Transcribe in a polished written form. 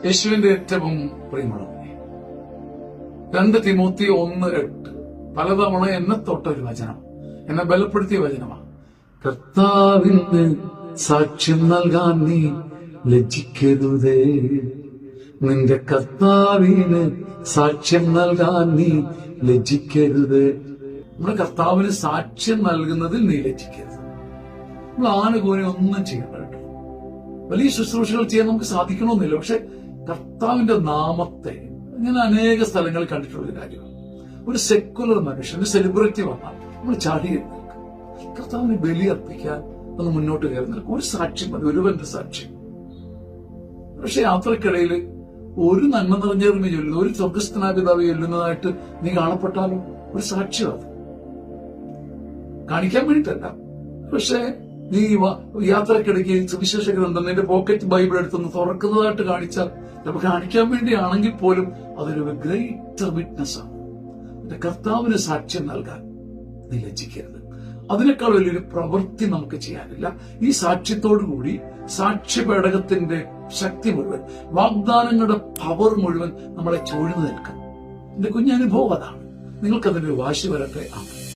യേശുവിന്റെ ഏറ്റവും പ്രിയമുള്ളവനെ, 2 തിമോത്തി 1:8 പലതവണ എന്നെ തൊട്ട ഒരു വചനം, എന്നെ ബലപ്പെടുത്തിയ വചനമാണ്. കർത്താവിന് സാക്ഷ്യം നൽകാൻ നീ ലജ്ജിക്കരുതേ. നിന്റെ കർത്താവിന് സാക്ഷ്യം നൽകാൻ നീ ലജ്ജിക്കരുത്. നമ്മുടെ കർത്താവിന് സാക്ഷ്യം നൽകുന്നതിൽ നീ ലജ്ജിക്കരുത്. നമ്മൾ ആനുകൂല്യം ഒന്നും ചെയ്യണ്ട കേട്ടോ. വലിയ ശുശ്രൂഷകൾ ചെയ്യാൻ നമുക്ക് സാധിക്കണമെന്നില്ല. പക്ഷെ കർത്താവിന്റെ നാമത്തെ ഞാൻ അനേക സ്ഥലങ്ങളിൽ കണ്ടിട്ടുള്ള കാര്യമാണ്. ഒരു സെക്കുലർ മനുഷ്യൻ, ഒരു സെലിബ്രിറ്റി വന്നാൽ നമ്മൾ ചാടി നിൽക്കും. കർത്താവിന് ബലി അർപ്പിക്കാൻ ഒന്ന് മുന്നോട്ട് കയറി നിൽക്കും. ഒരു സാക്ഷ്യം മതി, ഒരുവന്റെ സാക്ഷ്യം. പക്ഷെ യാത്രക്കിടയിൽ ഒരു നന്മ നിറഞ്ഞേർന്ന് ചൊല്ലുന്നു, ഒരു സ്വർഗസ്ഥനായ പിതാവ് ചൊല്ലുന്നതായിട്ട് നീ കാണപ്പെട്ടാലും ഒരു സാക്ഷ്യം അത് കാണിക്കാൻ വേണ്ടിയിട്ടല്ല. പക്ഷെ നീ യാത്രക്കിടയ്ക്ക് സുവിശേഷ ഗ്രന്ഥം നിന്റെ പോക്കറ്റ് ബൈബിൾ എടുത്തൊന്ന് തുറക്കുന്നതായിട്ട് കാണിച്ചാൽ, ചിലപ്പോൾ കാണിക്കാൻ വേണ്ടിയാണെങ്കിൽ പോലും അതൊരു ഗ്രേറ്റർ വിറ്റ്നസ് ആണ്. എന്റെ കർത്താവിന് സാക്ഷ്യം നൽകാൻ നീ ലജ്ജിക്കരുത്. അതിനേക്കാൾ വലിയൊരു പ്രവൃത്തി നമുക്ക് ചെയ്യാനില്ല. ഈ സാക്ഷ്യത്തോടുകൂടി സാക്ഷ്യപേടകത്തിന്റെ ശക്തി മുഴുവൻ, വാഗ്ദാനങ്ങളുടെ പവർ മുഴുവൻ നമ്മളെ ചൂഴ്ന്നു നിൽക്കും. എന്റെ കുഞ്ഞനുഭവം അതാണ്. നിങ്ങൾക്കതിന്റെ വാശി വരട്ടെ.